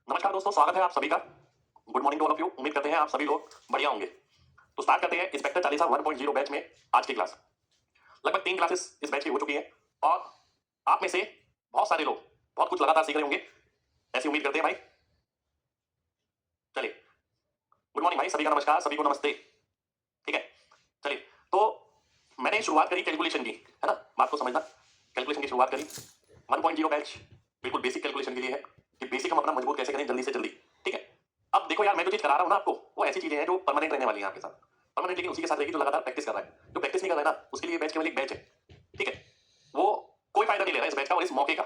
नमस्कार दोस्तों, स्वागत है आप सभी का। Good morning to all of you. उम्मीद करते हैं आप सभी लोग बढ़िया होंगे। तो स्टार्ट करते हैं इंस्पेक्टर चालीसा 1.0 बैच में आज की क्लास। लगभग 3 क्लासेस इस बैच की हो चुकी हैं और आप में से बहुत सारे लोग बहुत कुछ लगातार सीख रहे होंगे, ऐसी उम्मीद करते हैं भाई। चलिए, गुड मॉर्निंग भाई, सभी का नमस्कार, सभी को नमस्ते। ठीक है, चलिए। तो मैंने शुरुआत करी कैलकुलेशन की, है ना, बात को समझना। कैलकुलेशन की शुरुआत करी 1.0 बैच बिल्कुल बेसिक कैलकुलेशन के लिए है कि बेसिक हम अपना मजबूत कैसे करें जल्दी से जल्दी। ठीक है, अब देखो यार, मैं जो चीज करा रहा हूं ना आपको, वो ऐसी चीजें हैं जो परमानेंट रहने वाली हैं आपके साथ। परमानेंट लेकिन उसी के साथ रहेगी जो लगातार प्रैक्टिस कर रहा है। जो प्रैक्टिस नहीं कर रहा है ना, उसके लिए बैच केवल एक बैच है। ठीक है, वो कोई फायदा नहीं ले रहा है इस बैच का और इस मौके का।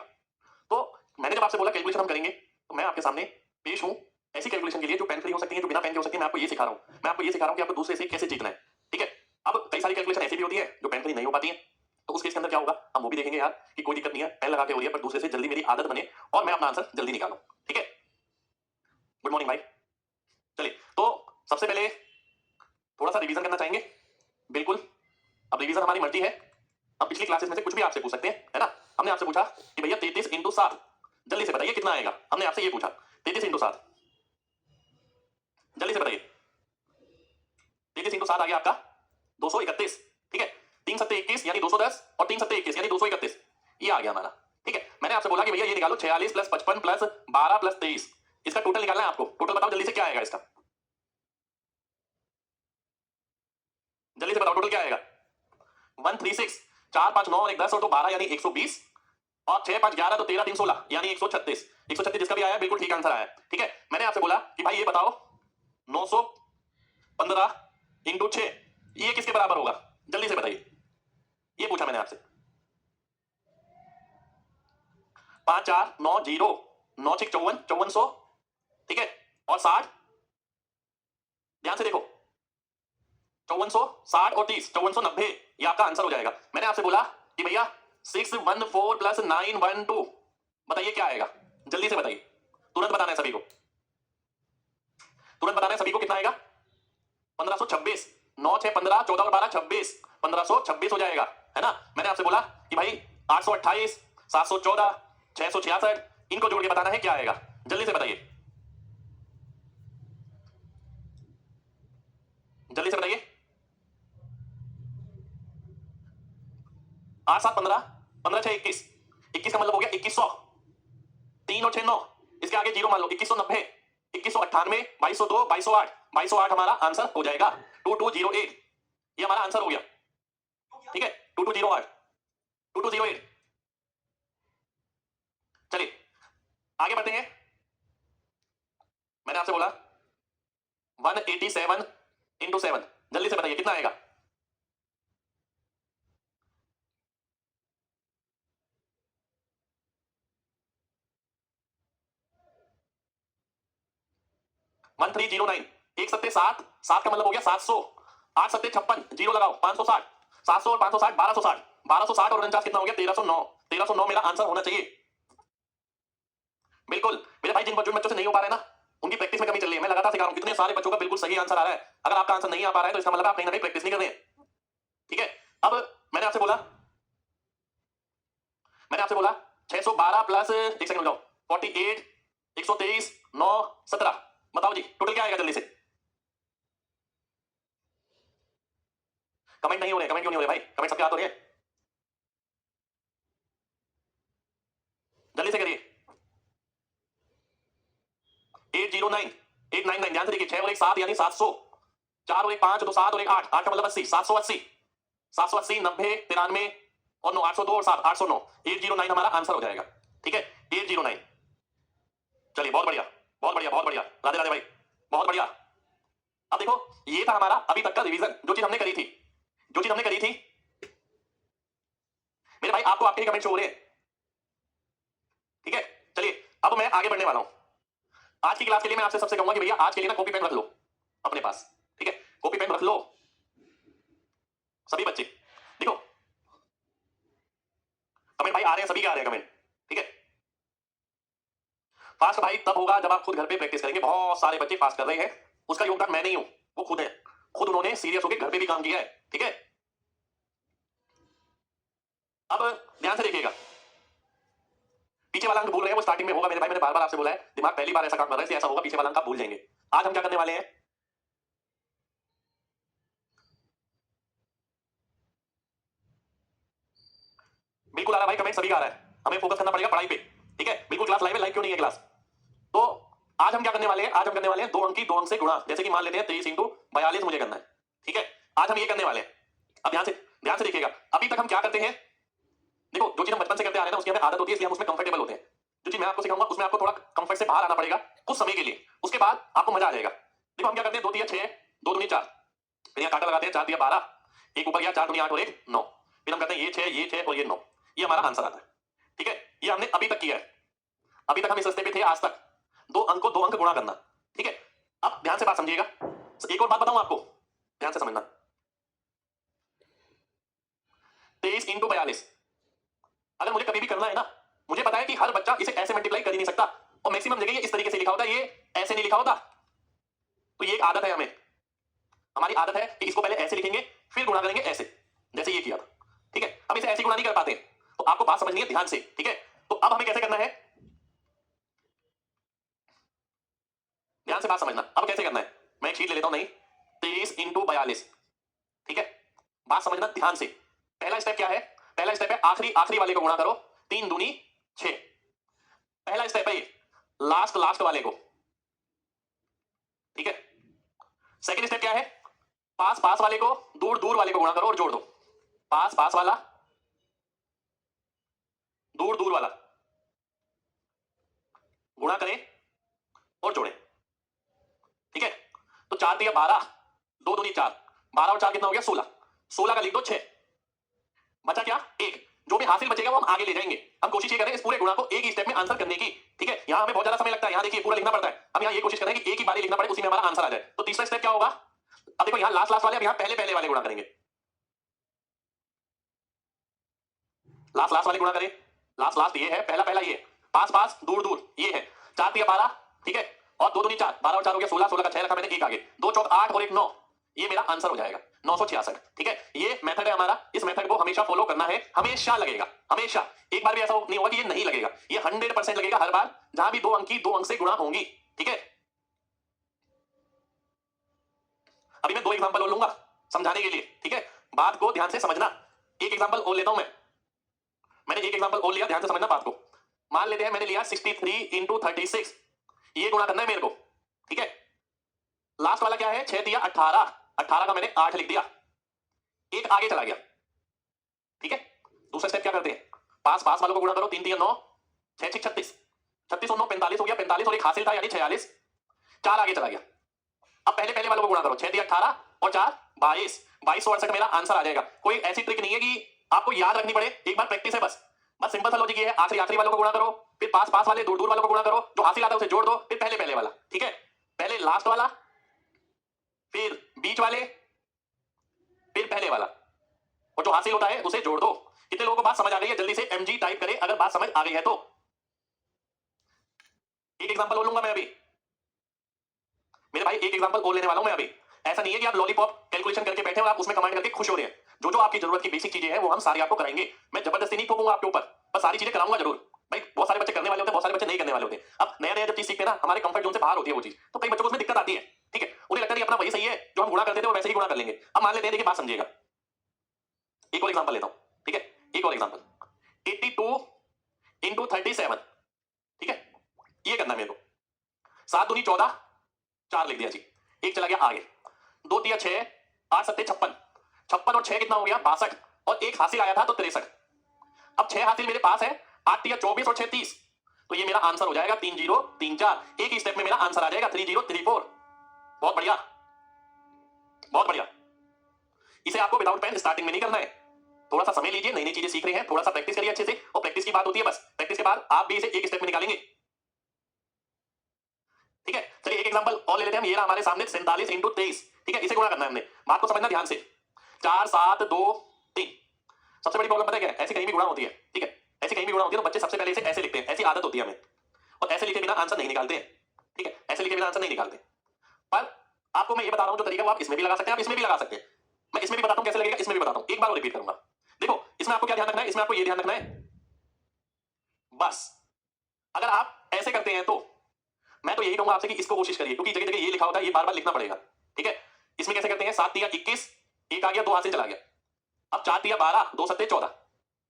तो मैंने जब आपसे बोला कैलकुलेशन हम करेंगे, तो मैं आपके सामने पेश हूं ऐसी कैलकुलेशन के लिए जो पेन फ्री हो सकती है, जो बिना पेन के हो सकती है। मैं आपको ये सिखा रहा हूं, मैं आपको ये सिखा रहा हूं कि आपको दूसरे से कैसे जीतना है। ठीक है, अब कई सारी कैलकुलेशन ऐसी भी होती है जो पेन फ्री नहीं हो पाती है। तो उस केस के अंदर क्या होगा हम वो भी देखेंगे यार, कि कोई दिक्कत नहीं है, पेन लगा के हो रही है, पर दूसरे से जल्दी मेरी आदत बने और मैं अपना आंसर जल्दी निकालूं। ठीक है, गुड मॉर्निंग भाई। चलिए, तो सबसे पहले थोड़ा सा रिवीजन करना चाहेंगे। बिल्कुल, अब रिवीजन हमारी मर्जी है। हम पिछली क्लासेस में से कुछ भी आपसे पूछ सकते हैं, है ना। हमने आपसे पूछा कि भैया 33 इंटू 7 जल्दी से बताइए कितना आएगा। हमने आपसे ये पूछा 33 इंटू 7 जल्दी से बताइए। 33 इंटू 7 आ गया आपका 231। ठीक है, 3 सत्ते 21 यानी 210 और 3 सत्ते 21 यानी 231, ये आ गया हमारा। ठीक है, मैंने आपसे बोला कि भैया ये निकालो 46 प्लस 55 प्लस 12 प्लस 23, इसका टोटल निकालना है आपको। टोटल बताओ जल्दी से क्या आएगा इसका, जल्दी से बताओ टोटल क्या आएगा। 136, 4 5 9 और 1 10 और 2 12 यानी 120 और 6 5 11 तो 13 3 16 यानी 136। 136 जिसका भी आया बिल्कुल ठीक आंसर आया। ठीक है, मैंने आपसे बोला कि भाई ये बताओ 915 इंटू 6 ये किसके बराबर होगा, जल्दी से बताइए। ये पूछा मैंने आपसे। 5 4 9 0 9 6 54 5400। ठीक है, और 60, ध्यान से देखो, 5400 60 और 30 5490, ये आपका आंसर हो जाएगा। मैंने आपसे बोला कि भैया 614 प्लस 912 बताइए क्या आएगा, जल्दी से बताइए। तुरंत बताना है सभी को, तुरंत बताना है सभी को कितना आएगा। 1526, 9 6 15 14 और 12 26, 1526 हो जाएगा, है ना। मैंने आपसे बोला कि भाई 828 714 666 इनको जोड़ के बताना है क्या आएगा, जल्दी से बताइए, जल्दी से बताइए। 8 7 15 15 6 21, 21 का मतलब हो गया 2100, 3 और 6 9, इसके आगे जीरो मान लो, 2190 2198 2202 2208 2208 हमारा आंसर हो जाएगा। 2208 ये हमारा आंसर हो गया। ठीक है, 2208 2208। चलिए आगे बढ़ते हैं। मैंने आपसे बोला 187 इंटू 7 जल्दी से बताइए कितना आएगा। वन थ्री जीरो नाइन, एक सत्ते 7, 7 का मतलब हो गया 700, 8 सत्ते 56, जीरो लगाओ 560, 700 और 560 1260, 1260 और 49 कितना हो गया 1309, 1309 मेरा आंसर होना चाहिए। बिल्कुल मेरे भाई, जिन बच्चों से नहीं हो पा रहा है ना, उनकी प्रैक्टिस में कमी चल रही है। मैं लगातार सिखा रहा हूं, कितने सारे बच्चों का बिल्कुल सही आंसर आ रहा है। अगर आपका आंसर नहीं आ पा रहा है तो इसका मतलब आप कहीं ना कहीं प्रैक्टिस नहीं कर रहे हैं। ठीक है, अब मैंने आपसे बोला, मैंने आपसे बोला 612 प्लस, एक सेकंड जाओ, 48 123 9 17 बताओ जी टोटल क्या आएगा, जल्दी से। कमेंट नहीं हो रहे, कमेंट क्यों नहीं हो रहे भाई, कमेंट सबके हाथ हो रहे हैं, जल्दी से करिए। 809 899, ध्यान से देखिए, 6 और 1 7 यानी 700, 4 और 1 5 तो 7 और 1 8, 8 का मतलब 80, 780 780 90 93 और 9 802 और 7 809, 809 हमारा आंसर हो जाएगा। ठीक है, 809। चलिए बहुत बढ़िया, बहुत बढ़िया, बहुत बढ़िया, राधे राधे भाई, बहुत बढ़िया। अब देखो ये था हमारा अभी तक का रिवीजन, जो चीज हमने करी थी, जो चीज हमने करी थी। मेरे भाई आपको आपके कमेंट शो हो रहे हैं। ठीक है, चलिए अब मैं आगे बढ़ने वाला हूं। आज की क्लास के लिए मैं आपसे सबसे कहूंगा कि भैया आज के लिए ना कॉपी पेन रख लो अपने पास। ठीक है, कॉपी पेन रख लो सभी बच्चे। देखो कमेंट भाई आ रहे हैं, सभी के आ रहे हैं कमेंट। ठीक है, फास्ट भाई तब होगा जब आप खुद घर पे प्रैक्टिस करेंगे। बहुत सारे बच्चे फास्ट कर रहे हैं, उसका योगदान मैं नहीं हूं, वो खुद है, खुद उन्होंने सीरियस होकर घर पे भी काम किया है। ठीक है, अब ध्यान से देखिएगा, पीछे वाला अंक भूल रहे हैं वो स्टार्टिंग में होगा मेरे भाई, मैंने बार बार आपसे बोला है दिमाग पहली बार ऐसा काम कर रहा है इसलिए ऐसा होगा, पीछे वाला अंक आप भूल जाएंगे। आज हम क्या करने वाले हैं, बिल्कुल आ रहा है भाई कमेंट, सभी का आ रहा है, हमें फोकस करना पड़ेगा पढ़ाई पे, ठीक है। बिल्कुल क्लास लाइव है, लाइव क्यों नहीं है क्लास। तो आज हम क्या करने वाले हैं, आज हम करने वाले हैं दो अंक की दो अंक से गुणा, जैसे कि मान लेते हैं 23 इंटू 42 मुझे करना है, ठीक है। आज हम ये करने वाले हैं। अब ध्यान से देखिएगा, अभी तक हम क्या करते हैं, देखो जो चीज हम बचपन से करते आ रहे हैं ना उसकी हमें आदत होती है, इसलिए हम उसमें कंफर्टेबल होते हैं। जो चीज मैं आपको सिखाऊंगा उसमें आपको थोड़ा कंफर्ट से बाहर आना पड़ेगा कुछ समय के लिए, उसके बाद आपको मजा आ जाएगा। देखो हम क्या करते हैं, 2 तिया 6, 2 दूनी 4, फिर यहाँ काटा लगाते हैं, 4 तिया 12, एक ऊपर गया 4 दूनी 8 और 1 9, फिर हम करते हैं ये 6 और ये 9, ये हमारा आंसर आता है, ठीक है। ये हमने अभी तक किया है, अभी तक हम इस रास्ते पे थे आज तक, दो अंक को दो अंक गुणा करना, ठीक है। अब ध्यान से बात समझिएगा, एक और बात बताऊं आपको, ध्यान से समझना। 23 इंटू 42 अगर मुझे कभी भी करना है ना, मुझे पता है कि हर बच्चा इसे ऐसे मल्टीप्लाई कर ही नहीं सकता, और मैक्सिमम जगह ये इस तरीके से लिखा होता है, ये ऐसे नहीं लिखा होता। तो ये एक आदत है, हमें हमारी आदत है कि इसको पहले ऐसे लिखेंगे फिर गुणा करेंगे ऐसे, जैसे ये किया था, ठीक है। अब इसे ऐसे गुणा नहीं कर पाते, तो आपको बात समझनी है ध्यान से, ठीक है। तो अब हमें कैसे करना है, ध्यान से बात समझना, अब कैसे करना है, मैं एक शीट ले लेता हूं, नहीं 23 इंटू 42, ठीक है। बात समझना ध्यान से, पहला स्टेप क्या है, पहला स्टेप है आखिरी आखिरी वाले को गुणा करो, 3 दूनी 6, पहला स्टेप है ये, लास्ट लास्ट वाले को, ठीक है। सेकंड स्टेप क्या है, पास पास वाले को दूर दूर वाले को गुणा करो और जोड़ दो, पास पास वाला दूर दूर वाला गुणा करें और जोड़ें, ठीक है। तो 4 दिया 12, 2 दूनी 4, 12 और 4 कितना हो गया 16, 16 का लिख दो 6, बचा क्या 1, जो भी हासिल बचेगा वो हम आगे ले जाएंगे। हम कोशिश ये करें इस पूरे गुणा को एक ही स्टेप में आंसर करने की, ठीक है। यहां हमें बहुत ज्यादा समय लगता है, यहां देखिए पूरा लिखना पड़ता है, हम यहां ये कोशिश करें कि एक ही बारी लिखना पड़े, उसी में हमारा आंसर आ जाए। तो तीसरा स्टेप क्या होगा, अब देखो यहां लास्ट लास्ट वाले, अब यहां पहले पहले वाले गुणा करेंगे, लास्ट लास्ट वाले गुणा करें, लास्ट लास्ट ये है, पहला पहला ये, पास पास दूर दूर ये है, 4 दिया 12, ठीक है, और 2 दूनी 4, 12 और 4 हो गया 16, 16 का 6 रखा मैंने, एक आगे, 2 चौक 8 और 1 9, ये मेरा आंसर हो जाएगा 966, ठीक है। ये मेथड है हमारा, इस मेथड को हमेशा फॉलो करना है, हमेशा लगेगा, हमेशा, एक बार भी ऐसा नहीं होगा कि ये नहीं लगेगा, ये 100% लगेगा हर बार जहां भी दो अंक की दो अंक से गुणा होंगी, ठीक है। अभी मैं 2 एग्जांपल और लूंगा समझाने के लिए, ठीक है, बात को ध्यान से समझना। एक एग्जांपल और लेता हूं मैंने एक एग्जांपल और लिया, ध्यान से समझना बात को। मान लेते हैं मैंने लिया 63 इंटू 36, ये गुणा करना है मेरे को, ठीक है। लास्ट वाला क्या है, 6 दिया 18, 18 का मैंने 8 लिख दिया, एक आगे चला गया, ठीक है। दूसरा स्टेप क्या करते हैं, पास पास वालों को गुणा करो, 3 दिया 9, 6 6 36, 36 और 9 45 हो गया, 45 और एक हासिल था यानी 46, 4 आगे चला गया। अब पहले पहले वालों को गुणा करो, 6 दिया 18 और 4 22, 22 और 68 मेरा आंसर आ जाएगा। कोई ऐसी ट्रिक नहीं है कि आपको याद रखनी पड़े, एक बार प्रैक्टिस है बस, बस सिंपल सा लॉजिक ये है, आखिरी आखिरी वालों को गुणा करो, फिर पास पास वाले दूर दूर वालों को गुणा करो, जो हासिल आता है उसे जोड़ दो, फिर पहले पहले वाला, ठीक है। पहले लास्ट वाला, फिर बीच वाले, फिर पहले वाला, और जो हासिल होता है उसे जोड़ दो। कितने लोगों को बात समझ आ गई है, जल्दी से एमजी टाइप करें अगर बात समझ आ गई है तो। एक एग्जांपल और लूंगा मैं अभी, मेरे भाई एक एग्जांपल और लेने वाला हूं मैं अभी। ऐसा नहीं है कि आप लॉलीपॉप कैलकुलेशन करके बैठे हो और आप उसमें कमांड करके खुश हो रहे हैं, जो जो आपकी जरूरत की बेसिक चीजें हैं वो हम सारी आपको कराएंगे। मैं जबरदस्ती नहीं ठोकूंगा आपके ऊपर, बस सारी चीजें कराऊंगा जरूर। भाई बहुत सारे बच्चे करने वाले होते हैं, बहुत सारे बच्चे नहीं करने वाले होते हैं। अब नया नया जब चीज सीखते हैं ना, हमारे कंफर्ट जोन से बाहर होती है वो चीज, तो कई बच्चों को उसमें दिक्कत आती है, ठीक है। उन्हें लगता है अपना वही सही है, जो हम गुणा करते थे वो वैसे ही गुणा कर लेंगे। अब मान लेते हैं, देखिए बात समझिएगा, एक और एग्जांपल लेता हूं, ठीक है, एक और एग्जांपल, 82 इंटू 37, ठीक है, ये करना है मेरे को। 7 दूनी 14, 4 लिख दिया जी, एक चला गया आगे, 2 दिया 6, 8 सत्ते 56, 56 और 6 कितना हो गया 62, और एक हासिल आया था तो 63। अब 6 हासिल मेरे पास है, 8 दिया 24 और 6 30, तो ये मेरा आंसर हो जाएगा 3034, एक ही स्टेप में मेरा आंसर आ जाएगा 3034। बहुत बढ़िया, बहुत बढ़िया। इसे आपको विदाउट पेन स्टार्टिंग में नहीं करना है, थोड़ा सा समय लीजिए, नई नई चीजें सीख रहे हैं, थोड़ा सा प्रैक्टिस करिए अच्छे से, और प्रैक्टिस की बात होती है बस, प्रैक्टिस के बाद आप भी इसे एक स्टेप में निकालेंगे, ठीक है। चलिए एक एग्जांपल और ले लेते हैं हम, ये रहा हमारे सामने 47 इंटू 23, ठीक है, इसे गुणा करना है हमने। बात को समझना ध्यान से, 4 7 2 3। सबसे बड़ी प्रॉब्लम पता है क्या है, ऐसी कहीं भी गुणा होती है, ठीक है, ऐसी कहीं भी गुणा होती है तो बच्चे सबसे पहले इसे ऐसे लिखते हैं, ऐसी आदत होती है हमें, और ऐसे लिखे बिना आंसर नहीं निकालते हैं, ठीक है, ऐसे लिखे बिना आंसर नहीं निकालते। पर आपको मैं ये बता रहा हूं जो तरीका, वो आप इसमें भी लगा सकते हैं, आप इसमें भी लगा सकते हैं। मैं इसमें भी बताता हूं कैसे लगेगा, इसमें भी बताता हूं, एक बार और रिपीट करूंगा। देखो इसमें आपको क्या ध्यान रखना है, इसमें आपको ये ध्यान रखना है, बस अगर आप ऐसे करते हैं तो मैं तो यही कहूंगा आपसे कि इसको कोशिश करिए, क्योंकि जगह जगह ये लिखा होता है, ये बार बार लिखना पड़ेगा। ठीक है, इसमें कैसे करते हैं, 7 तिया 21, एक आ गया, दो हाथ से चला गया। अब 4 तिया 12, 2 सत्ते 14।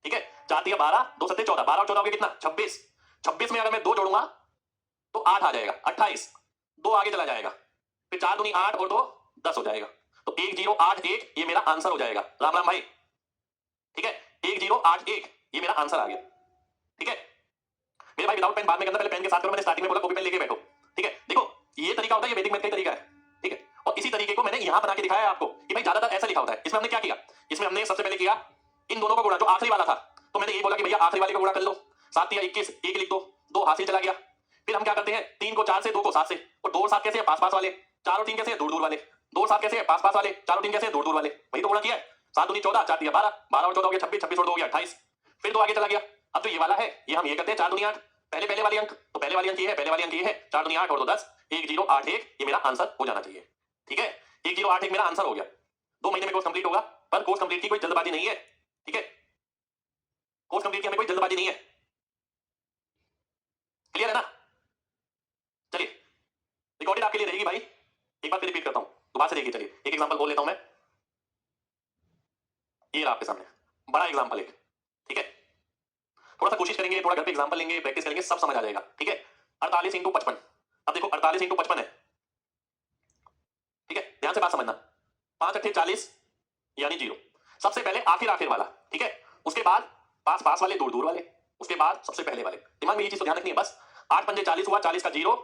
ठीक है, 4 तिया 12, 2 सत्ते 14, 12 और 14 हो गया कितना, 26। 26 में अगर मैं 2 जोड़ूंगा तो 8 आ जाएगा, 28, 2 आगे चला जाएगा, फिर 4 दूनी 8 और 2 10 हो जाएगा। तो 1081 ये मेरा आंसर हो जाएगा। राम राम भाई। ठीक है, 1081 ये मेरा आंसर आ गया। ठीक है मेरे भाई, विदाउट पेन बाद में करना, पहले पेन के साथ करो। मैंने स्टार्टिंग में बोला कॉपी पेन लेके बैठो। ठीक है, देखो ये तरीका होता है, ये वैदिक मैथ का तरीका है। ठीक है, और इसी तरीके को मैंने यहां बना के दिखाया है आपको कि भाई ज्यादातर ऐसा लिखा होता है। इसमें हमने क्या किया, इसमें हमने सबसे पहले किया इन दोनों को गुणा, जो आखिरी वाला था। तो मैंने ये बोला कि भैया आखिरी वाले को गुणा कर लो, 7 या 21, एक लिख दो, 2 हाथ से चला गया। फिर हम क्या करते हैं, 3 को 4 से, 2 को 7 से, और 2 और 7 कैसे है, पास पास वाले, 4 और 3 कैसे है, दूर दूर वाले, 2 और 7 कैसे है, पास पास वाले, 4 और 3 कैसे है, दूर दूर वाले। वही तो गुणा किया है। 7 दूनी 14, 4 तिया 12, 12 और 14 हो गया 26, 26 और 2 हो गया 28। फिर 2 आगे चला गया। अब जो ये वाला है ये हम ये करते हैं, 4 दूनी 8, पहले पहले वाली अंक, तो पहले वाली अंक ये है, पहले वाली अंक ये है, 4 दूनी 8 और 2 10, 1081 ये मेरा आंसर हो जाना चाहिए। ठीक है, 1081 मेरा आंसर हो गया। 2 महीने में कोर्स कंप्लीट होगा, पर कोर्स कंप्लीट की कोई जल्दबाजी नहीं है। ठीक है, कोर्स कंप्लीट की हमें कोई जल्दबाजी नहीं है। क्लियर है ना? चलिए, रिकॉर्डेड आपके लिए रहेगी भाई, एक बार फिर रिपीट करता हूं, दोबारा से देखिए। चलिए एक एग्जांपल बोल लेता हूं मैं, ये रहा आपके सामने बड़ा एग्जांपल एक। ठीक है, थोड़ा सा कोशिश करेंगे, थोड़ा घर पे एग्जांपल लेंगे, प्रैक्टिस करेंगे, सब समझ आ जाएगा। ठीक है, 48 इंटू 55। अब देखो 48 इंटू 55 है। ठीक है, ध्यान से बात समझना, 5 अट्ठे 40 यानी 0। सबसे पहले आखिर आखिर वाला, ठीक है, उसके बाद पास पास वाले, दूर दूर वाले, उसके बाद सबसे पहले वाले। दिमाग में ये चीज तो ध्यान रखनी है बस। 8 पंजे 40 हुआ, 40 का 0,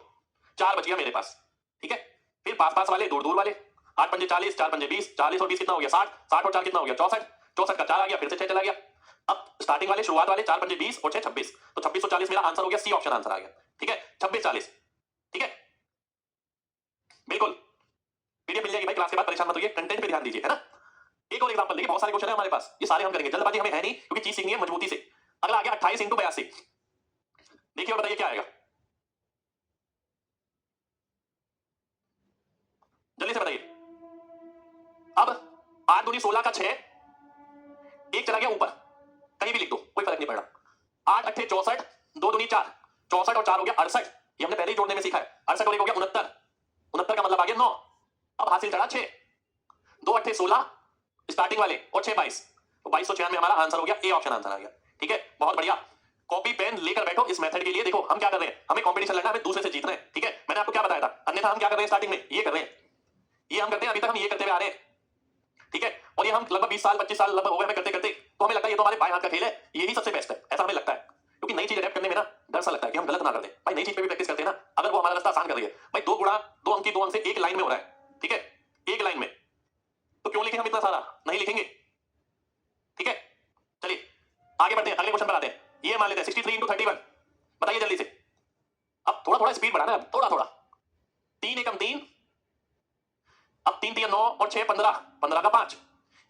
4 बच गया मेरे पास। ठीक है, फिर पास पास वाले, दूर दूर वाले, 8 पंजे 40, 4 पंजे 20, 40 और 20 कितना हो गया, 60, 60 और 4 कितना हो गया, 64, 64 का 4 आ गया, फिर से 6 चला गया। अब स्टार्टिंग वाले, शुरुआत वाले, 4 पंजे 20 और 6 26, तो 26 और 40 मेरा आंसर हो गया, सी ऑप्शन आंसर आ गया। ठीक है, 26 40। ठीक है, बिल्कुल पीडीएफ मिल जाएगी भाई क्लास के बाद, परेशान मत होइए, कंटेंट पे ध्यान दीजिए, है ना। एक और एग्जांपल देखिए, बहुत सारे क्वेश्चन है हमारे पास, ये सारे हम करेंगे, जल्दबाजी हमें है नहीं, क्योंकि चीज सीखनी है मजबूती से। अगला आ गया 28 इंटू 82। देखिए और बताइए क्या आएगा, जल्दी से बताइए। अब 8 दूनी 16 का 6, एक चला गया ऊपर, कहीं भी लिख दो कोई फर्क नहीं पड़ रहा। 8 अट्ठे 64, 2 दूनी 4, 64 और 4 हो गया 68, ये हमने पहले ही जोड़ने में सीखा है। 68 और 1 हो गया 69, 69 का मतलब आ गया 9। अब हासिल चढ़ा 6, 2 अट्ठे 16 स्टार्टिंग वाले और 6 22, तो 2296 हमारा आंसर हो गया, ए ऑप्शन आंसर आ गया। ठीक है, बहुत बढ़िया। कॉपी पेन लेकर बैठो इस मेथड के लिए। देखो हम क्या कर रहे हैं, हमें कंपटीशन लड़ना है, हमें दूसरे से जीतना है। ठीक है, मैंने आपको क्या बताया था, अन्यथा हम क्या कर रहे हैं स्टार्टिंग में, ये कर रहे हैं, ये हम करते हैं, अभी तक हम ये करते हुए आ रहे हैं। ठीक है, और ये हम लगभग 20 साल 25 साल लगभग हो गए हमें करते करते, तो हमें लगता है ये तो हमारे बाएं हाथ का खेल है, यही सबसे बेस्ट है, ऐसा हमें लगता है। क्योंकि नई चीज अडेप्ट करने में ना डर सा लगता है कि हम गलत ना कर दें। भाई नई चीज पे भी प्रैक्टिस करते हैं ना, अगर वो हमारा रास्ता आसान कर रही है, भाई 2 गुणा 2 अंक की 2 अंक से एक लाइन में हो रहा है। ठीक है, एक लाइन में, तो क्यों लिखें हम इतना सारा, नहीं लिखेंगे। ठीक है, चलिए आगे बढ़ते हैं, अगले क्वेश्चन पर आते हैं। ये मान लेते हैं 63 इंटू 31। बताइए जल्दी से, अब थोड़ा थोड़ा स्पीड बढ़ाना है, अब थोड़ा थोड़ा। 3 एकम 3, अब 3 तिया 9 और 6 15, 15 का 5,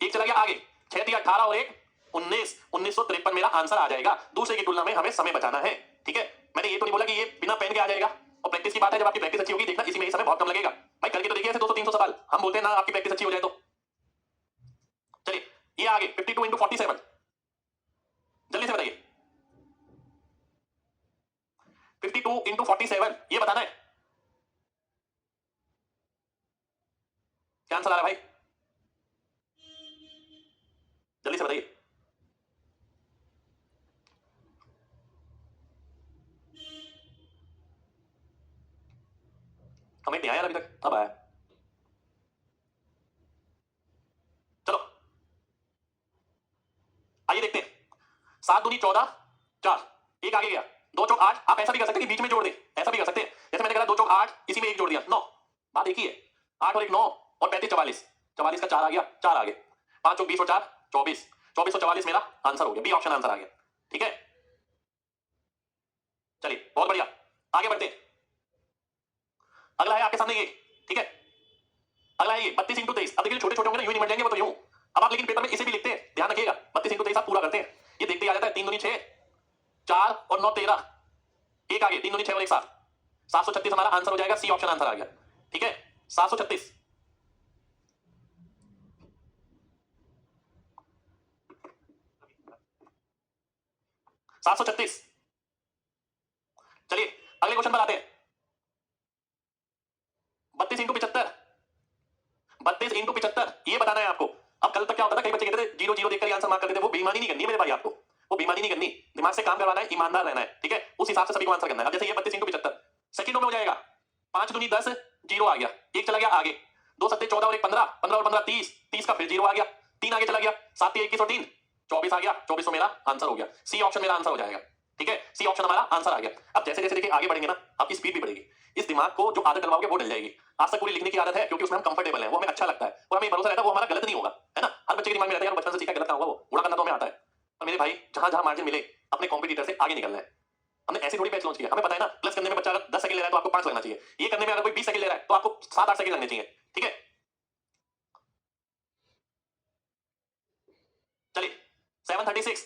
एक चला गया आगे, 6 तिया 18 और 1 19, 1953 मेरा आंसर आ जाएगा। दूसरे की तुलना में हमें समय बचाना है। ठीक है, मैंने ये तो नहीं बोला कि ये बिना पेन के आ जाएगा, और प्रैक्टिस की बात है, जब आपकी प्रैक्टिस अच्छी होगी देखना इसी में ही समय बहुत कम लगेगा। भाई करके तो देखिए ऐसे 200 300 सवाल, हम बोलते हैं ना आपकी प्रैक्टिस अच्छी हो जाए तो। चलिए ये आगे 52 इंटू 47, जल्दी से बताइए। 52 इंटू 47 ये बताना है, क्या आंसर आ रहा है भाई, जल्दी से बताइए। हमें नहीं आया अभी तक, अब आया। चलो आइए देखते हैं। 7 दूनी 14, 4, एक आगे गया, 2 चौक 8। आप ऐसा भी कर सकते हैं कि बीच में जोड़ दे, ऐसा भी कर सकते हैं, जैसे मैंने करा 2 चौक 8, इसी में एक जोड़ दिया 9। बात एक ही है, 8 और 1 9 और 35 44, 44 का 4 आ गया, 4 आगे, 5 चौक 20 और 4 24, 24 और 44 मेरा आंसर हो गया, बी ऑप्शन आंसर आ गया। ठीक है, चलिए बहुत बढ़िया, आगे बढ़ते हैं। अगला है आपके सामने ये। ठीक है, अगला है ये 32 इंटू 23। अब देखिए छोटे छोटे होंगे ना, यूं निमट जाएंगे वो तो यूं। अब आप लेकिन पेपर में इसे भी लिखते हैं, ध्यान रखिएगा, 32 इंटू 23 आप पूरा करते हैं, ये देखते ही आ जाता है। 3 दूनी 6, 4 और 9 13, एक आगे, 3 दूनी 6 और 1 7, 736 हमारा आंसर हो जाएगा, सी ऑप्शन आंसर आ गया। ठीक है, 736, 736 अगले क्वेश्चन पर आते हैं। 32 इंटू 75, 32 इंटू 75 ये बताना है आपको। अब कल तक क्या होता था, कई बच्चे कहते थे जीरो जीरो देखकर आंसर मार्क करते थे। वो बेईमानी नहीं करनी है मेरे भाई, आपको वो बेईमानी नहीं करनी, दिमाग से काम करवाना है, ईमानदार रहना है, ठीक है। उस हिसाब से सभी को आंसर करना है। अब जैसे ये 32 इंटू 75 सेकंडों में हो जाएगा। 5 दूनी 10, जीरो आ गया, एक चला गया आगे, 2 सत्ते 14 और 1 15, 15 और 15 30, 30 का फिर जीरो आ गया, 3 आगे चला गया, 7 3 21 और 3 24 आ गया, 24 तो मेरा आंसर हो गया। सी ऑप्शन मेरा आंसर हो जाएगा, ठीक है। सी ऑप्शन हमारा आंसर आ गया। अब जैसे जैसे देखिए आगे बढ़ेंगे ना, आपकी स्पीड भी बढ़ेगी। इस दिमाग को जो आदत डलवाओगे वो डल जाएगी। आज तक पूरी लिखने की आदत है क्योंकि उसमें हम कंफर्टेबल हैं, वो हमें अच्छा लगता है और हमें भरोसा रहता है वो हमारा गलत नहीं होगा, है ना। हर बच्चे के दिमाग में रहता है यार बचपन से सीखा गलत ना होगा, वो बुरा करना तो हमें आता है। पर मेरे भाई जहां जहां मार्जिन मिले अपने कॉम्पिटिटर से आगे निकलना है। हमने ऐसी थोड़ी बैच लॉन्च किया, हमें पता है ना प्लस करने में बच्चा अगर 10 सेकंड ले रहा है तो आपको 5 लगना चाहिए। ये करने में अगर कोई 20 सेकंड ले रहा है तो आपको 7 8 सेकंड लगने चाहिए, ठीक है। चलिए 736,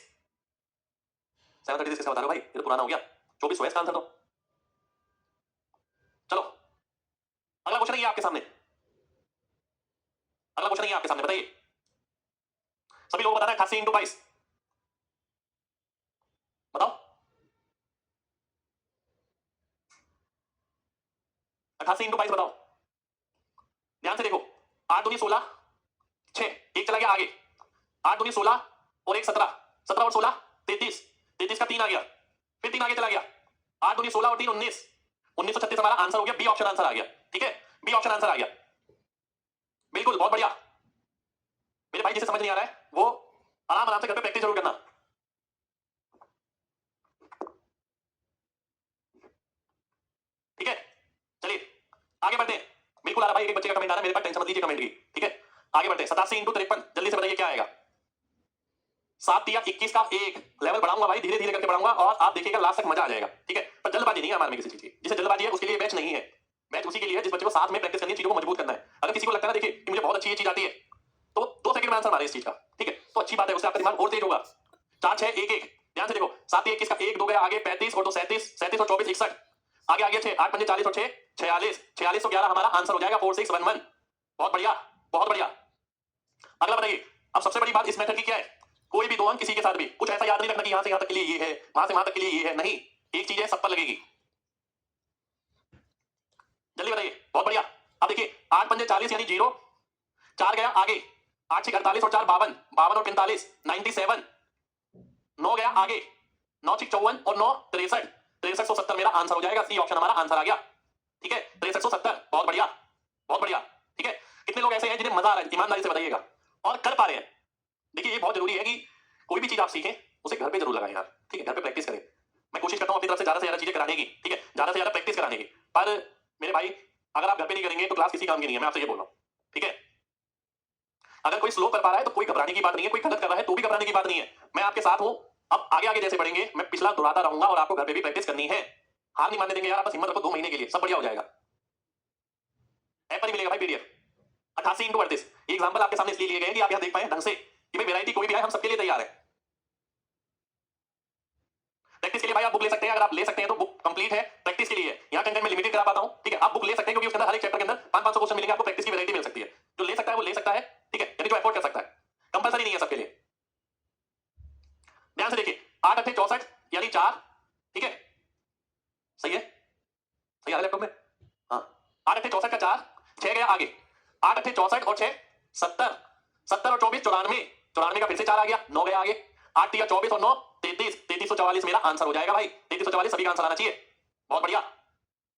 736 का बता रहे हो भाई, ये तो पुराना हो गया। 24 का आंसर दो। चलो अगला क्वेश्चन है ये आपके सामने, अगला क्वेश्चन है ये आपके सामने, बताइए। सभी लोग बताना है 88 इंटू 22, बताओ 88 इंटू 22 बताओ। ध्यान से देखो, 8 दूनी 16, 6 एक चला गया आगे, 8 दूनी 16 और 1 17, 17 और 16 33, 33 का 3 आ गया, फिर 3 आगे चला गया, 8 दूनी 16 और 3 19, 1936 हमारा आंसर हो गया। बी ऑप्शन आंसर आ गया, ठीक है। बी ऑप्शन आंसर आ गया, बिल्कुल बहुत बढ़िया। मेरे भाई जिसे समझ नहीं आ रहा है वो आराम आराम से घर पे प्रैक्टिस जरूर करना, ठीक है। चलिए आगे बढ़ते हैं। बिल्कुल आ रहा भाई, एक बच्चे का कमेंट आ रहा है मेरे पास, टेंशन मत लीजिए कमेंट की, ठीक है। आगे बढ़ते हैं। 87 इंटू 53 जल्दी से बताइए क्या आएगा। 7 या 21 का एक लेवल बढ़ाऊंगा भाई, धीरे धीरे करके बढ़ाऊंगा और आप देखिएगा लास्ट तक मजा आ जाएगा, ठीक है। पर जल्दबाजी नहीं है हमारे में किसी चीज की, जिसे जल्दबाजी है उसके लिए बैच नहीं है। बैच उसी के लिए है जिस बच्चे को साथ में प्रैक्टिस करनी है, चीजों को मजबूत करना है। अगर किसी को लगता है ना देखिए कि मुझे बहुत अच्छी ये चीज आती है तो 2 सेकंड में आंसर मारे इस चीज का, ठीक है। तो अच्छी बात है, उससे आपका दिमाग और तेज होगा। 4 6 1 1, ध्यान से देखो, 7 21 का 1 2 गया आगे, 35 और 2 37, 37 और 24 61, आगे आगे 6 8 5 40 और 6 46, 46 और 11 हमारा आंसर हो जाएगा 4611। बहुत बढ़िया, बहुत बढ़िया। अगला बताइए। अब सबसे बड़ी बात इस मेथड की क्या है, कोई भी दो अंक किसी के साथ भी कुछ ऐसा याद नहीं रखना कि यहां से यहां तक के लिए ये है, वहां से वहां तक के लिए ये है, नहीं। एक चीज है सब पर लगेगी। जल्दी बताइए, बहुत बढ़िया। अब देखिए 8 पंजे 40 यानी 0, 4 गया आगे, 8 6 48 और 4 52, 52 और 45 97, 9 गया आगे, 9 6 54 और 9 63, 6370 मेरा आंसर हो जाएगा। सी ऑप्शन हमारा आंसर आ गया, ठीक है। 6370, बहुत बढ़िया, बहुत बढ़िया, ठीक है। कितने लोग ऐसे हैं जिन्हें मजा आ रहा है, ईमानदारी से बताइएगा और कर पा रहे हैं। देखिए ये बहुत जरूरी है कि कोई भी चीज आप सीखें उसे घर पे जरूर लगाएं यार, ठीक है। घर पे प्रैक्टिस करें। मैं कोशिश करता हूं अपनी तरफ से ज्यादा चीजें कराने की, ठीक है, ज्यादा से ज्यादा प्रैक्टिस कराने की। पर मेरे भाई अगर आप घर पे नहीं करेंगे तो क्लास किसी काम की नहीं है, मैं आपसे ये बोल रहा हूं, ठीक है। अगर कोई स्लो कर पा रहा है तो कोई घबराने की बात नहीं है, कोई गलत कर रहा है तो भी घबराने की बात नहीं है, मैं आपके साथ हूं। अब आगे आगे जैसे बढ़ेंगे मैं पिछला दोहराता रहूंगा और आपको घर पे भी प्रैक्टिस करनी है। हार नहीं मानने देंगे यार, बस हिम्मत रखो, 2 महीने के लिए सब बढ़िया हो जाएगा। ऐप पर ही मिलेगा भाई पीडीएफ। 88 इंटू 38 ये एग्जाम्पल आपके सामने इसलिए लिए गए कि आप यहां देख पाए ढंग से कि भाई वैरायटी कोई भी आए हम सबके लिए तैयार है। प्रैक्टिस के लिए भाई आप बुक ले सकते हैं, अगर आप ले सकते हैं तो बुक कंप्लीट है, प्रैक्टिस के लिए है। यहाँ कंटेंट में लिमिटेड करा पाता हूं, ठीक है। आप बुक ले सकते हैं क्योंकि उसके अंदर हर एक चैप्टर के अंदर 500 क्वेश्चन मिलेंगे, आपको प्रैक्टिस की वैरायटी मिल सकती है। जो ले सकता है वो ले सकता है, ठीक है, यानी जो अफोर्ड कर सकता है, कंपलसरी नहीं है सबके लिए। ध्यान से देखिए 8 8 64 यानी 4, ठीक है, सही है, सही आ रहा है लैपटॉप में, हाँ। 8 8 64 का 4, 6 गया आगे, 8 8 64 और 6 70, 70 और 24 94, 94 का फिर से 4 आ गया, 9 गया आगे, 8 3 24 और 9 33, 3344 मेरा आंसर हो जाएगा भाई। 3344 सभी का आंसर आना चाहिए, बहुत बढ़िया।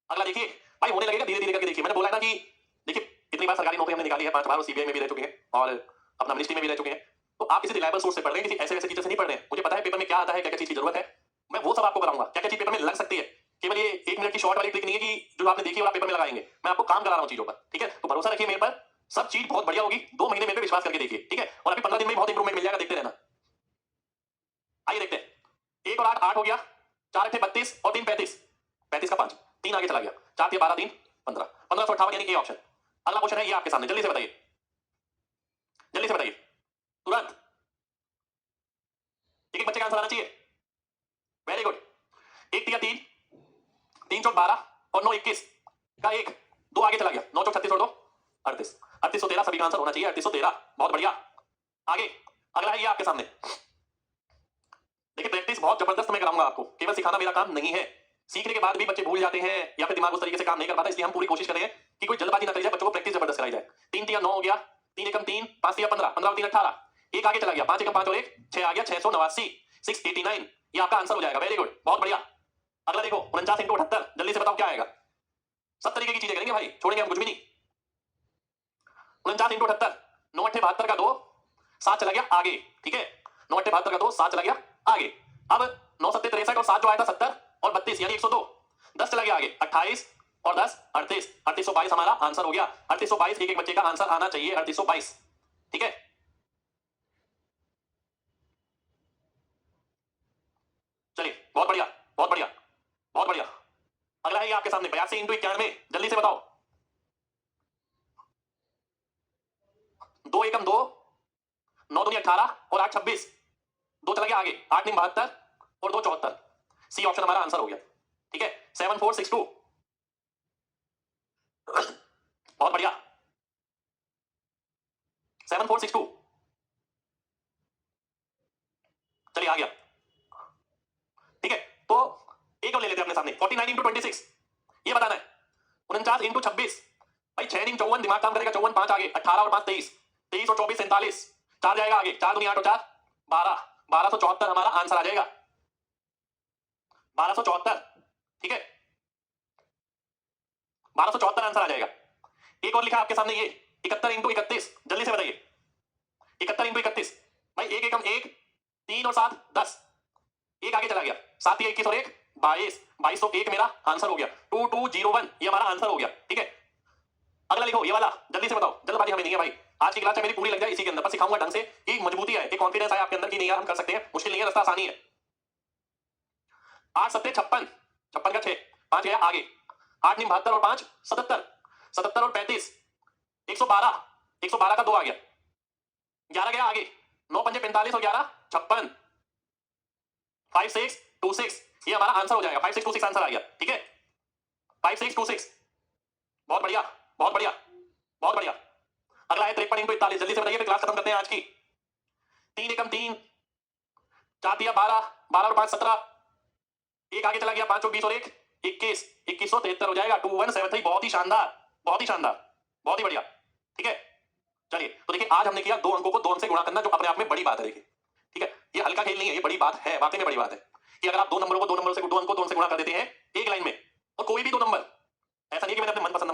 अगला देखिए भाई, होने लगेगा धीरे धीरे करके। देखिए मैंने बोला है ना कि देखिए इतनी बार सरकारी नौकरी हमने निकाली है, 5 बार, और सीबीआई में भी रह चुके हैं और अपना मिनिस्ट्री में भी रह चुके हैं। तो आप किसी रिलायबल सोर्स से पढ़ रहे हैं, किसी ऐसे वैसे टीचर से नहीं पढ़ रहे हैं। मुझे पता है पेपर में क्या आता है, क्या क्या चीज की जरूरत है, मैं वो सब आपको कराऊंगा। क्या क्या चीज पेपर में लग सकती है, केवल ये 1 मिनट की शॉर्ट वाली ट्रिक नहीं है कि जो आपने देखी और आप पेपर में लगाएंगे। मैं आपको काम करा रहा हूं चीजों पर, ठीक है। तो भरोसा रखिए मेरे पर, सब चीज बहुत बढ़िया होगी। 2 महीने मेरे पे विश्वास करके देखिए, ठीक है। और अभी 15 दिन में बहुत इंप्रूवमेंट मिल जाएगा, देखते रहना। आइए देखते हैं। 1 और 8 8 हो गया, 4 8 32 और 3 35, 35 का 5, 3 आगे चला गया, 4 3 12 3 15, 1558 यानी ए ऑप्शन। अगला क्वेश्चन है ये आपके सामने, जल्दी से बताइए, जल्दी से बताइए, तुरंत। एक एक बच्चे का आंसर आना चाहिए, वेरी गुड। 1 3 3, 3 चौक 12 और 9 21 का 1 2 आगे चला गया, 9 चौक 36 और 2 38, 3813 सभी का आंसर होना चाहिए, 3813, बहुत बढ़िया। आगे अगला है ये आपके सामने। देखिए प्रैक्टिस बहुत जबरदस्त मैं कराऊंगा आपको, केवल सिखाना मेरा काम नहीं है। सीखने के बाद भी बच्चे भूल जाते हैं या फिर दिमाग उस तरीके से काम नहीं कर पाता, इसलिए हम पूरी कोशिश कर रहे हैं कि कोई जल्दबाजी ना करी जाए, बच्चों को प्रैक्टिस जबरदस्त कराई जाए। 3 तिया 9 हो गया, 3 एकम 3, 5 तिया 15, 15 और 3 18, एक आगे चला गया, 5 एकम 5 और 1 6 आ गया, 689, 689, ये आपका आंसर हो जाएगा। वेरी गुड, बहुत बढ़िया। अगला देखो 49 इंटू 78, जल्दी से बताओ क्या आएगा। सब तरीके की चीजें करेंगे भाई, छोड़ेंगे हम कुछ भी नहीं। 49 इंटू 78, 9 8 72 का 2, 7 चला गया आगे, ठीक है। 9 8 72 का 2, 7 चला गया आगे। अब 9 7 63 और 7 जो आया था 70 और 32 यानी 102, 10 चला गया आगे, 28 और 10 38, 3822 हमारा आंसर हो गया। 3822 एक एक बच्चे का आंसर आना चाहिए, 3822, ठीक है। चलिए बहुत बढ़िया, बहुत बढ़िया, बहुत बढ़िया। अगला है ये आपके सामने 82 इंटू 91, जल्दी से बताओ। 2 एकम 2, 9 दूनी 18 और 8 26, 2 चला गया आगे, 8 9 72 और 2 74, सी ऑप्शन हमारा आंसर हो गया, ठीक है। 7462, बहुत बढ़िया। 7462, चलिए आ गया, ठीक है। तो एक और ले लेते हैं अपने सामने 49 इंटू 26, ये बताना है। 49 इंटू 26, भाई 6 दिन 54, दिमाग काम करेगा, 54 5 आगे, 18 और 5 23, 23 और 24 47, 4 जाएगा आगे, 4 दूनी 8 और 4 12, 1274 हमारा आंसर आ जाएगा, 1274, ठीक है। 1274 आंसर आ जाएगा। एक और लिखा आपके सामने ये 71 इंटू 31, जल्दी से बताइए। 71 इंटू 31, भाई 1 एकम 1, 3 और 7 10, एक आगे चला गया, 7 या 21 और 1 22, 2201 मेरा आंसर हो गया। 2201 ये हमारा आंसर हो गया, ठीक है। अगला लिखो ये वाला, जल्दी से बताओ, जल्दबाजी हमें नहीं है भाई। आज की क्लास मेरी पूरी लग जाए इसी के अंदर, बस सिखाऊंगा ढंग से कि मजबूती है, एक कॉन्फिडेंस है आपके अंदर कि नहीं यार हम कर सकते हैं, मुश्किल नहीं है, रास्ता आसानी है। 8 7 56, 56 का 6, 5 गया आगे, 8 9 72 और 5 77, 77 और 35 112, 112 का 2 आ गया, 11 गया आगे, 9 5 45 और 11 56, 5626, ये हमारा आंसर हो जाएगा। 5626 आंसर आ गया, ठीक है। 5626, बहुत बढ़िया, बहुत बढ़िया, बहुत बढ़िया। अगला है 53 इंटू 41, जल्दी से बताइए, फिर क्लास खत्म करते हैं आज की। 3 एकम 3, 4 दिया 12, 12 और 5 17, एक आगे चला गया, 5 और 20 और 1 21, 2173 हो जाएगा। 2173, बहुत ही शानदार, बहुत ही शानदार, बहुत ही बढ़िया, ठीक है। चलिए तो देखिए आज हमने किया 2 अंकों को 2 अंक से गुणा करना, जो अपने आप में बड़ी बात है। देखिए ठीक है, ये हल्का खेल नहीं है, ये बड़ी बात है, वाकई में बड़ी बात है कि अगर आप 2 नंबरों को 2 नंबरों से 2 अंकों 2 अंक से गुणा कर देते हैं एक लाइन में, और कोई भी 2 नंबर, ऐसा नहीं कि मैंने अपने मनपसंद